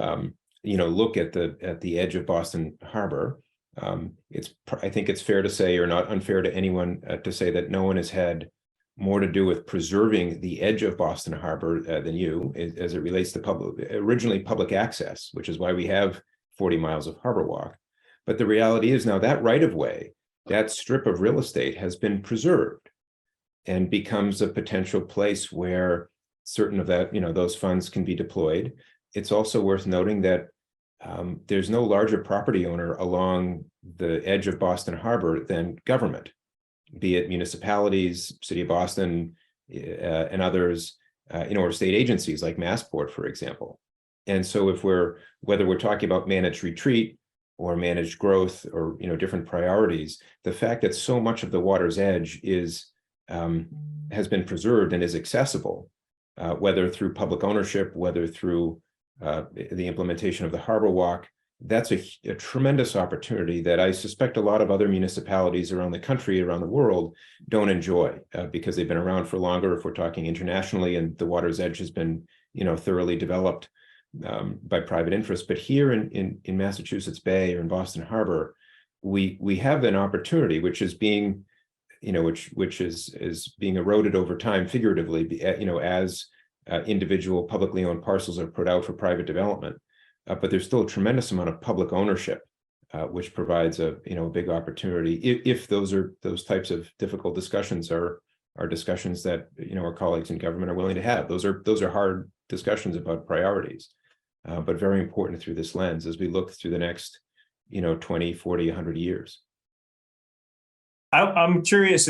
look at the edge of Boston Harbor. I think it's fair to say, or not unfair to anyone to say, that no one has had more to do with preserving the edge of Boston Harbor than you, as it relates to originally public access, which is why we have 40 miles of harbor walk. But the reality is now that right of way, that strip of real estate has been preserved and becomes a potential place where certain of that, those funds can be deployed. It's also worth noting that there's no larger property owner along the edge of Boston Harbor than government, be it municipalities, City of Boston, and others, or state agencies like Massport, for example. And so whether we're talking about managed retreat or managed growth or, different priorities, the fact that so much of the water's edge has been preserved and is accessible, whether through public ownership, whether through the implementation of the harbor walk, that's a tremendous opportunity that I suspect a lot of other municipalities around the country, around the world, don't enjoy because they've been around for longer. If we're talking internationally, and the water's edge has been, thoroughly developed by private interests. But here in Massachusetts Bay or in Boston Harbor, we have an opportunity which is being, which is being eroded over time, figuratively, as individual publicly owned parcels are put out for private development. But there's still a tremendous amount of public ownership, which provides a big opportunity if those types of difficult discussions are discussions that our colleagues in government are willing to have. Those are hard discussions about priorities, but very important through this lens as we look through the next 20, 40, 100 years. I'm curious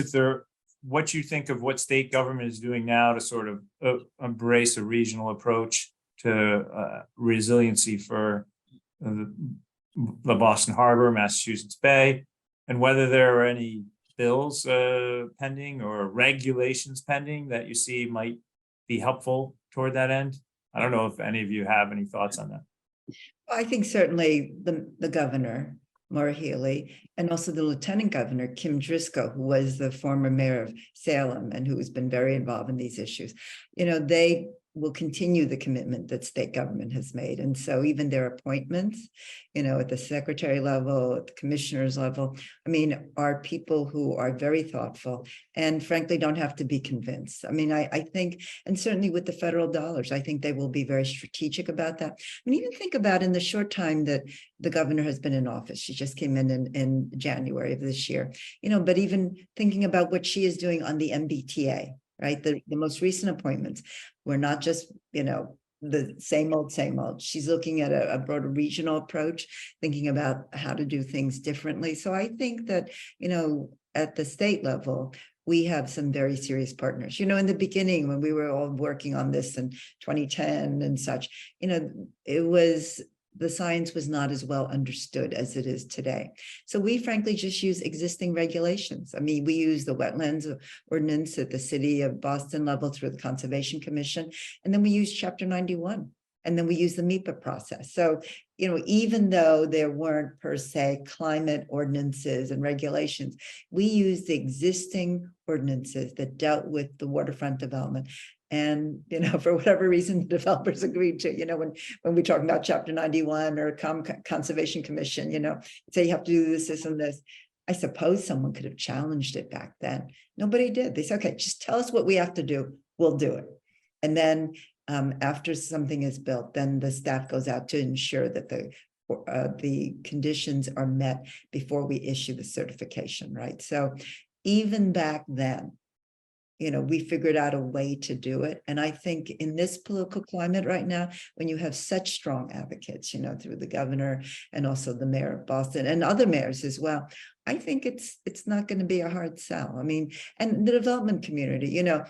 what you think of what state government is doing now to sort of embrace a regional approach to resiliency for the Boston Harbor, Massachusetts Bay, and whether there are any bills pending or regulations pending that you see might be helpful toward that end. I don't know if any of you have any thoughts on that. I think certainly the governor, Maura Healey, and also the Lieutenant Governor, Kim Driscoll, who was the former mayor of Salem and who has been very involved in these issues. They will continue the commitment that state government has made. And so even their appointments, at the secretary level, at the commissioner's level, are people who are very thoughtful and frankly don't have to be convinced. I think, and certainly with the federal dollars, I think they will be very strategic about that. Even think about in the short time that the governor has been in office, she just came in January of this year, but even thinking about what she is doing on the MBTA, right? The most recent appointments were not just, the same old. She's looking at a broader regional approach, thinking about how to do things differently. So I think that, at the state level, we have some very serious partners. You know, in the beginning, when we were all working on this in 2010 and such, you know, the science was not as well understood as it is today. So we frankly just use existing regulations. I mean, we use the wetlands ordinance at the city of Boston level through the Conservation Commission, and then we use Chapter 91. And then we use the MIPA process. So, you know, even though there weren't per se climate ordinances and regulations, we used the existing ordinances that dealt with the waterfront development. And, you know, for whatever reason, the developers agreed to, you know, when we talk about Chapter 91 or Conservation Commission, you know, say you have to do this, and this. I suppose someone could have challenged it back then. Nobody did. They said, okay, just tell us what we have to do. We'll do it. And then after something is built, then the staff goes out to ensure that the conditions are met before we issue the certification, right? So even back then, you know, we figured out a way to do it. And I think in this political climate right now, when you have such strong advocates, you know, through the governor and also the mayor of Boston and other mayors as well, I think it's not going to be a hard sell. I mean, and the development community, you know,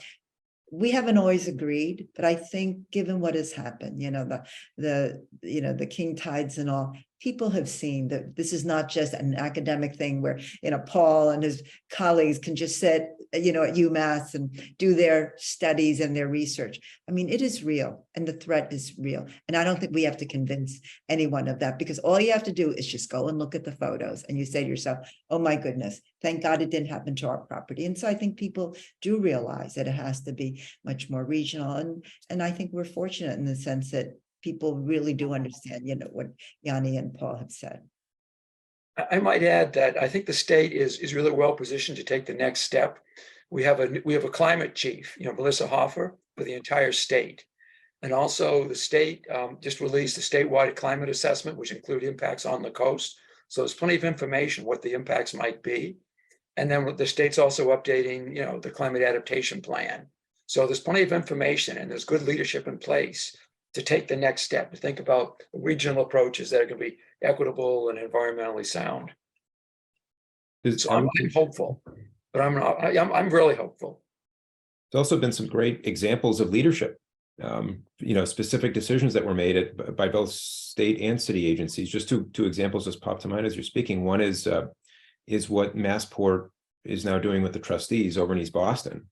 we haven't always agreed, but I think given what has happened, you know, the king tides and all, people have seen that this is not just an academic thing where, you know, Paul and his colleagues can just sit, you know, at UMass and do their studies and their research. I mean, it is real and the threat is real. And I don't think we have to convince anyone of that, because all you have to do is just go and look at the photos and you say to yourself, oh my goodness, thank God it didn't happen to our property. And so I think people do realize that it has to be much more regional. And I think we're fortunate in the sense that people really do understand, you know, what Yanni and Paul have said. I might add that I think the state is really well positioned to take the next step. We have a climate chief, you know, Melissa Hoffer, for the entire state. And also the state just released a statewide climate assessment, which include impacts on the coast. So there's plenty of information what the impacts might be. And then the state's also updating, you know, the climate adaptation plan. So there's plenty of information and there's good leadership in place to take the next step, to think about regional approaches that are going to be equitable and environmentally sound. So I'm hopeful, but I'm really hopeful. There's also been some great examples of leadership, you know, specific decisions that were made by both state and city agencies. Just two examples just popped to mind as you're speaking. One is what Massport is now doing with the trustees over in East Boston,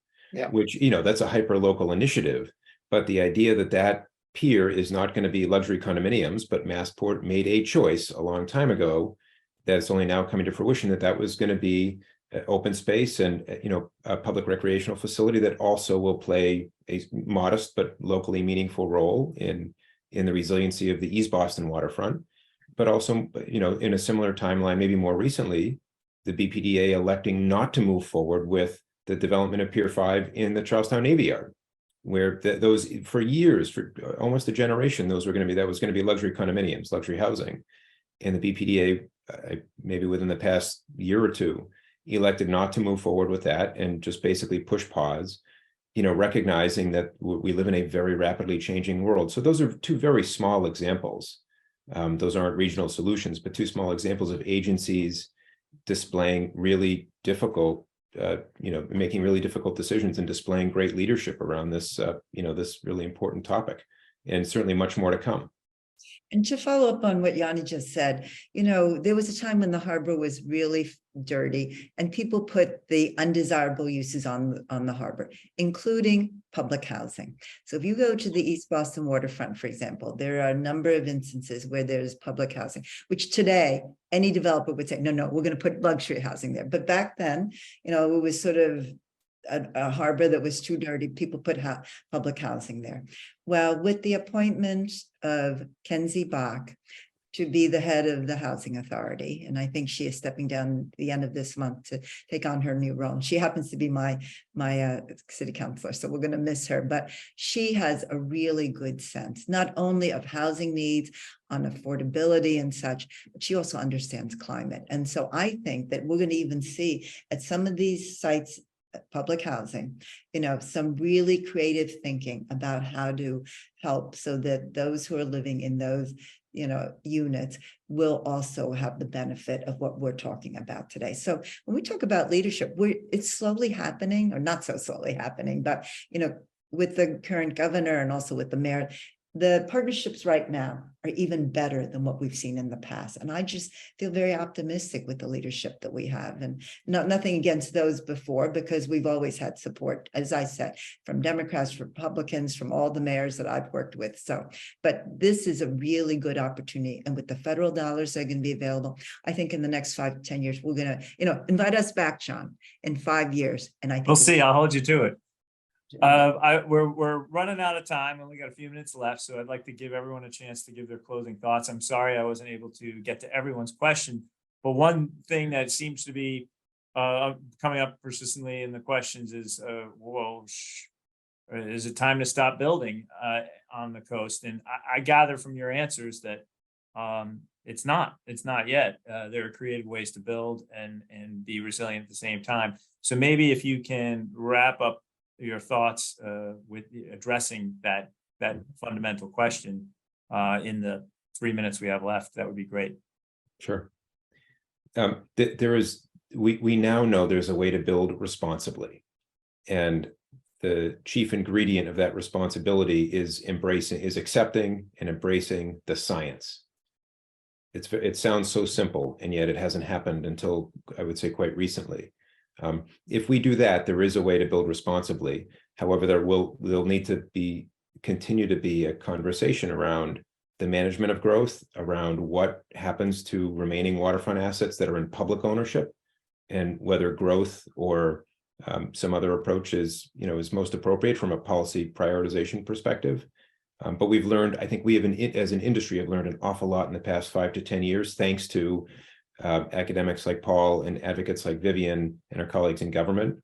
which, you know, that's a hyper local initiative, but the idea that pier is not going to be luxury condominiums, but Massport made a choice a long time ago that's only now coming to fruition that was going to be open space and, you know, a public recreational facility that also will play a modest but locally meaningful role in the resiliency of the East Boston waterfront. But also, you know, in a similar timeline, maybe more recently, the BPDA electing not to move forward with the development of Pier 5 in the Charlestown Navy Yard, where those for years, for almost a generation, that was going to be luxury condominiums, luxury housing. And the BPDA, maybe within the past year or two, elected not to move forward with that and just basically push pause, you know, recognizing that we live in a very rapidly changing world. So those are two very small examples. Those aren't regional solutions, but two small examples of agencies displaying really difficult, you know, making really difficult decisions and displaying great leadership around this, you know, this really important topic, and certainly much more to come. And to follow up on what Yanni just said, you know, there was a time when the harbor was really dirty and people put the undesirable uses on the harbor, including public housing. So if you go to the East Boston waterfront, for example, there are a number of instances where there's public housing, which today any developer would say, no, we're going to put luxury housing there. But back then, you know, it was sort of a harbor that was too dirty. People put public housing there. Well, with the appointment of Kenzie Bach to be the head of the housing authority, and I think she is stepping down at the end of this month to take on her new role. And she happens to be my city councilor, so we're going to miss her. But she has a really good sense, not only of housing needs, on affordability and such, but she also understands climate. And so I think that we're going to even see at some of these sites, public housing, you know, some really creative thinking about how to help so that those who are living in those units will also have the benefit of what we're talking about today. So when we talk about leadership, it's slowly happening, or not so slowly happening, but with the current governor and also with the mayor, the partnerships right now are even better than what we've seen in the past. And I just feel very optimistic with the leadership that we have, and nothing against those before, because we've always had support, as I said, from Democrats, Republicans, from all the mayors that I've worked with. So, but this is a really good opportunity. And with the federal dollars that are going to be available, I think in the next 5 to 10 years, we're going to, invite us back, John, in 5 years. And I think We'll see. I'll hold you to it. We're running out of time. Only got a few minutes left, so I'd like to give everyone a chance to give their closing thoughts. I'm sorry I wasn't able to get to everyone's question, but one thing that seems to be coming up persistently in the questions is, is it time to stop building on the coast? And I gather from your answers that it's not yet. There are creative ways to build and be resilient at the same time. So maybe if you can wrap up your thoughts with addressing that fundamental question in the 3 minutes we have left, that would be great. Sure. We now know there's a way to build responsibly, and the chief ingredient of that responsibility is accepting and embracing the science. It sounds so simple, and yet it hasn't happened until, I would say, quite recently. If we do that, there is a way to build responsibly. However, there'll need to continue to be a conversation around the management of growth, around what happens to remaining waterfront assets that are in public ownership, and whether growth or some other approach is most appropriate from a policy prioritization perspective. But we've learned, I think we have, as an industry, have learned an awful lot in the past 5 to 10 years, thanks to academics like Paul and advocates like Vivian and our colleagues in government.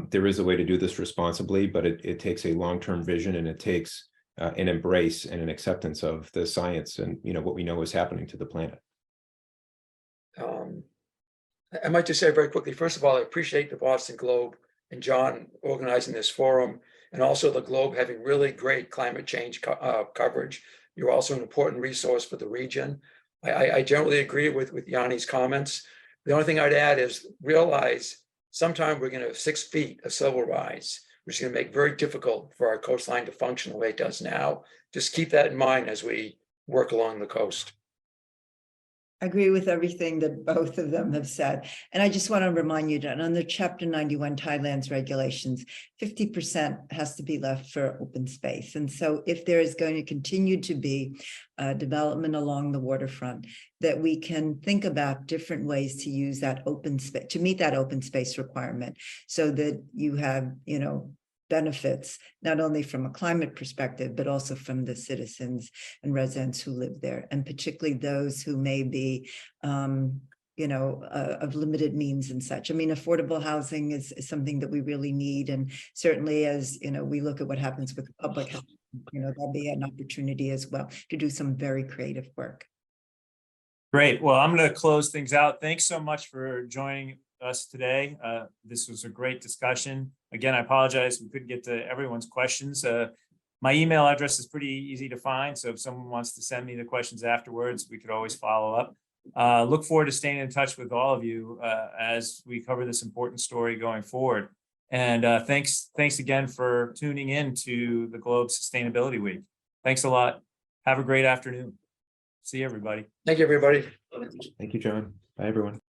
There is a way to do this responsibly, but it takes a long-term vision, and it takes an embrace and an acceptance of the science and what we know is happening to the planet. I might just say very quickly, first of all, I appreciate the Boston Globe and John organizing this forum, and also the Globe having really great climate change coverage. You're also an important resource for the region. I generally agree with Yanni's comments. The only thing I'd add is realize sometime we're going to have 6 feet of sea level rise, which is going to make it very difficult for our coastline to function the way it does now. Just keep that in mind as we work along the coast. I agree with everything that both of them have said. And I just want to remind you that under Chapter 91 Thailand's regulations, 50% has to be left for open space. And so if there is going to continue to be development along the waterfront, that we can think about different ways to use that open space, to meet that open space requirement, so that you have, benefits, not only from a climate perspective, but also from the citizens and residents who live there, and particularly those who may be, of limited means and such. I mean, affordable housing is something that we really need. And certainly as, we look at what happens with public health, there'll be an opportunity as well to do some very creative work. Great. Well, I'm going to close things out. Thanks so much for joining us today. This was a great discussion. Again, I apologize we couldn't get to everyone's questions. My email address is pretty easy to find, so if someone wants to send me the questions afterwards, we could always follow up. Look forward to staying in touch with all of you as we cover this important story going forward. And thanks again for tuning in to the Globe Sustainability Week. Thanks a lot. Have a great afternoon. See you, everybody. Thank you, everybody. Thank you, John. Bye, everyone.